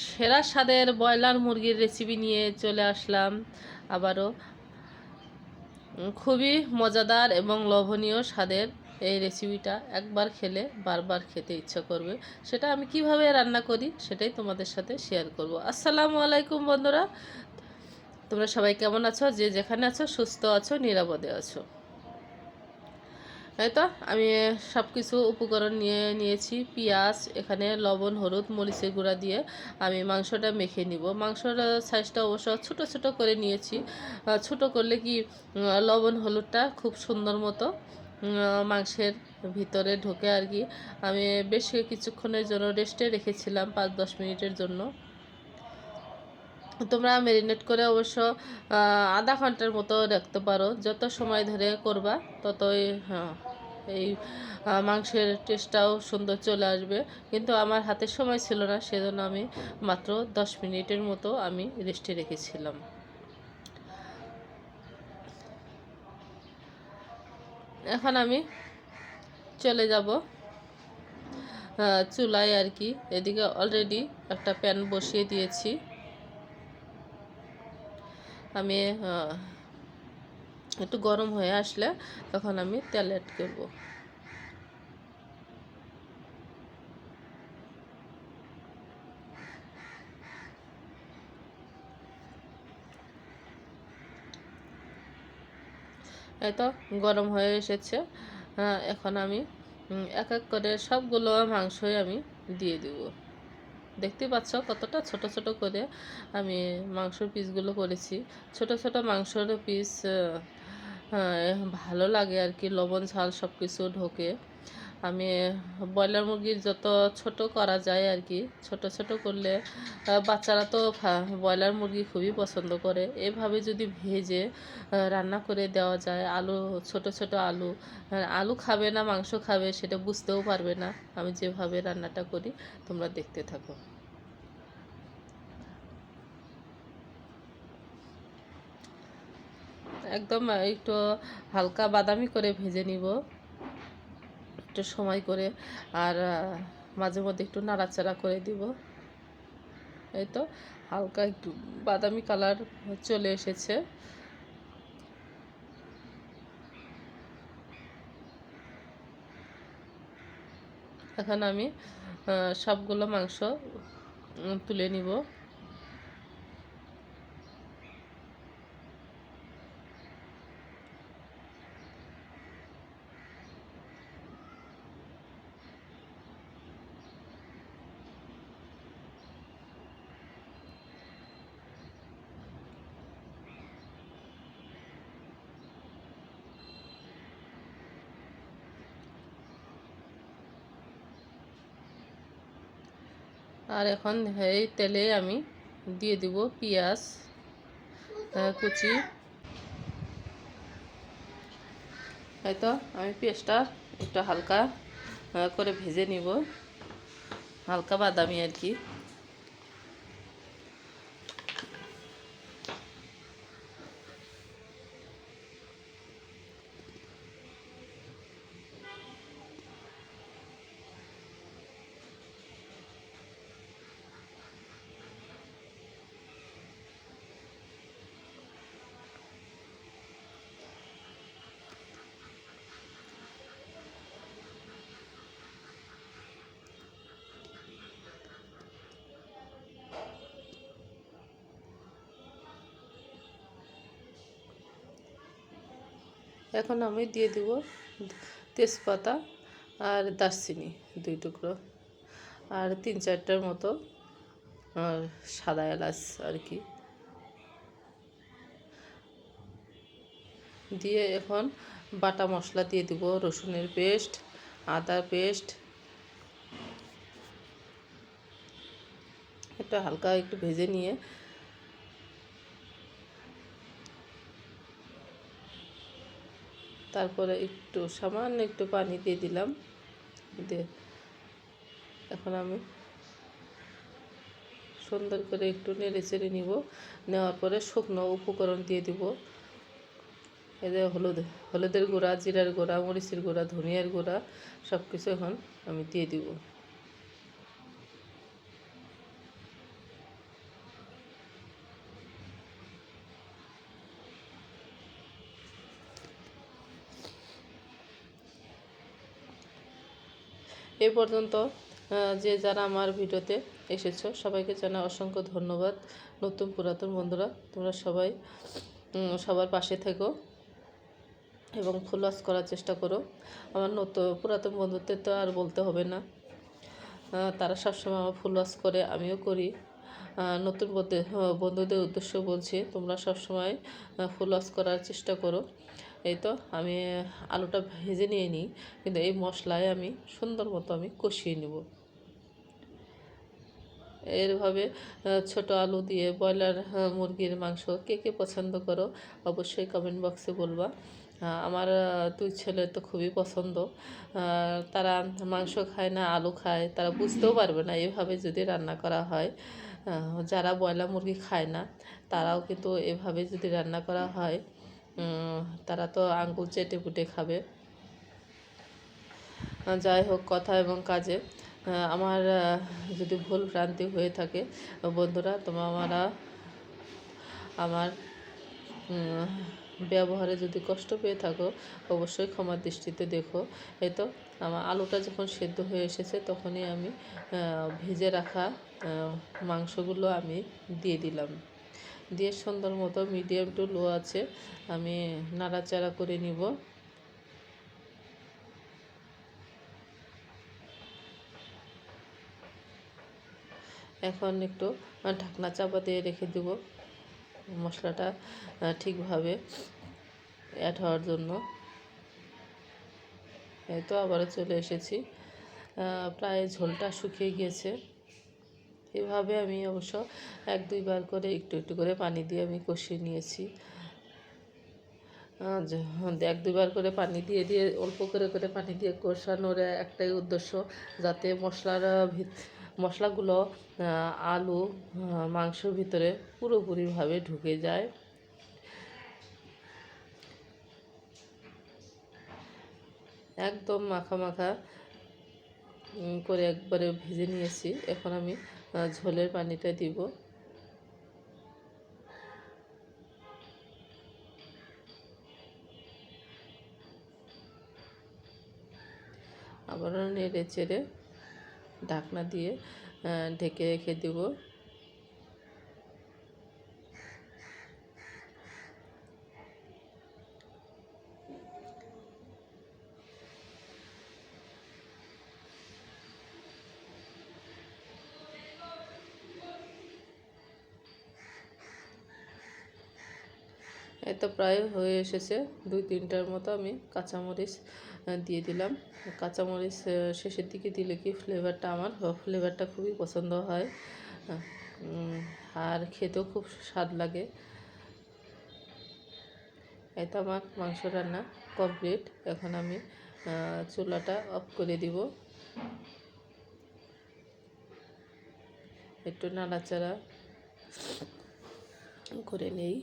সেরা স্বাদের ব্রয়লার মুরগির রেসিপি নিয়ে চলে আসলাম আবারও। খুবই মজাদার এবং লোভনীয় স্বাদের এই রেসিপিটা একবার খেলে বারবার খেতে ইচ্ছা করবে। সেটা আমি কিভাবে রান্না করি সেটাই তোমাদের সাথে শেয়ার করব। আসসালামু আলাইকুম বন্ধুরা, তোমরা সবাই কেমন আছো? যে যেখানে আছো সুস্থ আছো, নিরাপদে আছো। এই তো আমি সব কিছু উপকরণ নিয়েছি। পেঁয়াজ, এখানে লবণ, হলুদ, মরিচের গুঁড়া দিয়ে আমি মাংসটা মেখে নিব। মাংসর সাইজটা অবশ্য ছোট ছোট করে নিয়েছি। ছোট করলে কি লবণ হলুদটা খুব সুন্দর মতো মাংসের ভিতরে ঢোকে আর কি। আমি বেশ কিছুক্ষণের জন্য রেস্টে রেখেছিলাম, 5-10 মিনিটের জন্য। তোমরা ম্যারিনেট করে অবশ্য আধা ঘন্টার মতো রাখতে পারো। যত সময় ধরে করবা ততই এই মাংসের টেস্টটাও সুন্দর চলে আসবে। কিন্তু আমার হাতে সময় ছিল না, সেজন্য আমি মাত্র 10 মিনিটের মতো আমি রেস্টে রেখেছিলাম। এখন আমি চলে যাব চুলায় আর কি। এদিকে অলরেডি একটা প্যান বসিয়ে দিয়েছি। আমি একটু গরম হয়ে আসলে তখন আমি তেল অ্যাড করব। এই তো গরম হয়ে এসেছে। এখন আমি এক এক করে সবগুলো মাংসই আমি দিয়ে দিব। দেখতে পাচ্ছ কতটা ছোট ছোট করে আমি মাংসর পিসগুলো করেছি। ছোট ছোট মাংসর পিস ভালো লাগে আর কি, লবণ ঝাল সব কিছু ঢোকে। আমি ব্রয়লার মুরগির যত ছোট করা যায় আর কি, ছোট ছোট করলে বাচ্চারা তো ব্রয়লার মুরগি খুবই পছন্দ করে। এভাবে যদি ভেজে রান্না করে দেওয়া যায়, আলু, ছোট ছোট আলু, আলু খাবে না মাংস খাবে সেটা বুঝতেও পারবে না। আমি যেভাবে রান্নাটা করি তোমরা দেখতে থাকো। একদম একটু হালকা বাদামি করে ভেজে নিব একটু সময় করে। আর মাঝে মধ্যে একটু নাড়াচাড়া করে দিব। এই তো হালকা একটু বাদামি কালার চলে এসেছে। এখন আমি সবগুলো মাংস তুলে নিব। আর এখন এই তেলে আমি দিয়ে দিব পেঁয়াজ কুচি। হয়তো আমি পেঁয়াজটা একটু হালকা করে ভেজে নিব, হালকা বাদামি আর কি। এখন আমি দিয়ে দিব তেজপাতা আর দারচিনি 2 টুকরো, আর 3-4টার মতো সাদা এলাচ আর কি দিয়ে এখন বাটা মশলা দিয়ে দিব। রসুনের পেস্ট, আদার পেস্ট, একটু হালকা একটু ভেজে নিয়ে তারপরে একটু সামান্য একটু পানি দিয়ে দিলাম। দিয়ে এখন আমি সুন্দর করে একটু নেড়ে চেড়ে নিব। নেওয়ার পরে শুকনো উপকরণ দিয়ে দিব। এই যে হলুদের গুঁড়া, জিরার গুঁড়া, মরিচের গুঁড়া, ধনিয়ার গুঁড়া সব কিছু এখন আমি দিয়ে দিব। এই পর্যন্ত যে যারা আমার ভিডিওতে এসেছো সবাইকে জানাই অসংখ্য ধন্যবাদ। নতুন পুরাতন বন্ধুরা তোমরা সবাই সবার পাশে থেকো এবং ফলোয়ার্স করার চেষ্টা করো। আমার পুরাতন বন্ধুদের তো আর বলতে হবে না, তারা সবসময় আমার ফলোয়ার্স করে, আমিও করি। নতুন বন্ধুদের উদ্দেশ্য বলছি, তোমরা সবসময় ফলোয়ার্স করার চেষ্টা করো। এই তো আমি আলুটা ভেজে নিয়ে নিই, কিন্তু এই মশলায় আমি সুন্দর মতো আমি কষিয়ে নেব। এরভাবে ছোট আলু দিয়ে ব্রয়লার মুরগির মাংস কে কে পছন্দ করো অবশ্যই কমেন্ট বক্সে বলবা। আমার দুই ছেলে তো খুবই পছন্দ। তারা মাংস খায় না, আলু খায়, তারা বুঝতেও পারবে না এভাবে যদি রান্না করা হয়। যারা ব্রয়লার মুরগি খায় না তারাও কিন্তু এভাবে যদি রান্না করা হয় তারা তো আঙ্গুল চেটে পুটে খাবে। যাই হোক, কথা এবং কাজে আমার যদি ভুল ভ্রান্তি হয়ে থাকে বন্ধুরা, তোমরা আমার ব্যবহারে যদি কষ্ট পেয়ে থাকো অবশ্যই ক্ষমার দৃষ্টিতে দেখো। এই তো আমার আলুটা যখন সেদ্ধ হয়ে এসেছে তখনই আমি ভেজে রাখা মাংসগুলো আমি দিয়ে দিলাম। দিয়ে সুন্দর মতো মিডিয়াম টু লো আছে আমি নাড়াচাড়া করে নিব। এখন একটু ঢাকনা চাপা দিয়ে রেখে দেব মশলাটা ঠিকভাবে অ্যাড হওয়ার জন্য। এই তো আবারও চলে এসেছি, প্রায় ঝোলটা শুকিয়ে গিয়েছে। এভাবে আমি অবশ্য 1-2 বার করে একটু একটু করে পানি দিয়ে আমি কষিয়ে নিয়েছি। 1-2 বার করে পানি দিয়ে দিয়ে অল্প করে করে পানি দিয়ে কষানোর একটাই উদ্দেশ্য, যাতে মশলাগুলো আলু মাংসের ভিতরে পুরোপুরিভাবে ঢুকে যায়। একদম মাখা মাখা করে একবারে ভেজে নিয়েছি। এখন আমি ঝোলের পানিটা দিব। আবারও নেড়ে চেড়ে ঢাকনা দিয়ে ঢেকে রেখে দেব। এই তো প্রায় হয়ে এসেছে। 2-3টার মতো আমি কাঁচামরিচ দিয়ে দিলাম। কাঁচামরিচ শেষের দিকে দিলে কি আমার ফ্লেভারটা খুবই পছন্দ হয়, আর খেতেও খুব স্বাদ লাগে। এই তো আমার মাংস রান্না কমপ্লিট। এখন আমি চুলাটা অফ করে দিব। একটু নাড়াচাড়া করে নেই।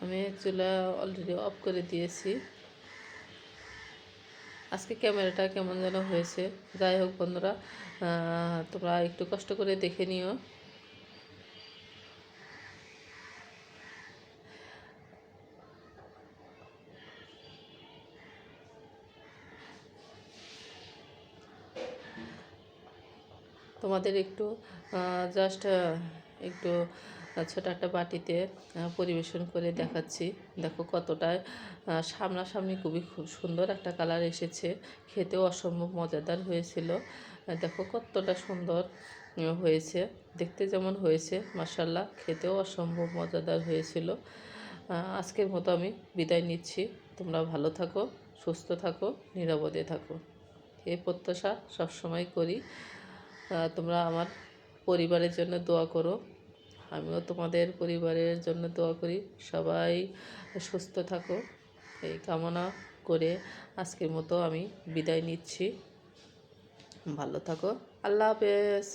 আমি চুলা অলরেডি অফ করে দিয়েছি। আজকে ক্যামেরাটা কেমন যেন হয়েছে। যাই হোক বন্ধুরা, তোমরা একটু কষ্ট করে দেখে নিও। তোমাদের একটু জাস্ট একটু ছোট একটা বাটিতে পরিবেশন করে দেখাচ্ছি। দেখো কতটা সামনাসামনি খুব সুন্দর একটা কালার এসেছে, খেতেও অসম্ভব মজাদার হয়েছিল। দেখো কতটা সুন্দর হয়েছে, দেখতে যেমন হয়েছে মাশাআল্লাহ, খেতেও অসম্ভব মজাদার হয়েছিল। আজকের মতো আমি বিদায় নিচ্ছি। তোমরা ভালো থাকো, সুস্থ থাকো, নিরাপদে থাকো, এই প্রত্যাশা সবসময় করি। তোমরা আমার পরিবারের জন্য দোয়া করো, আমিও তোমাদের পরিবারের জন্য দোয়া করি। সবাই সুস্থ থাকো এই কামনা করে আজকের মতো আমি বিদায় নিচ্ছি। ভালো থাকো, আল্লাহ হাফেজ।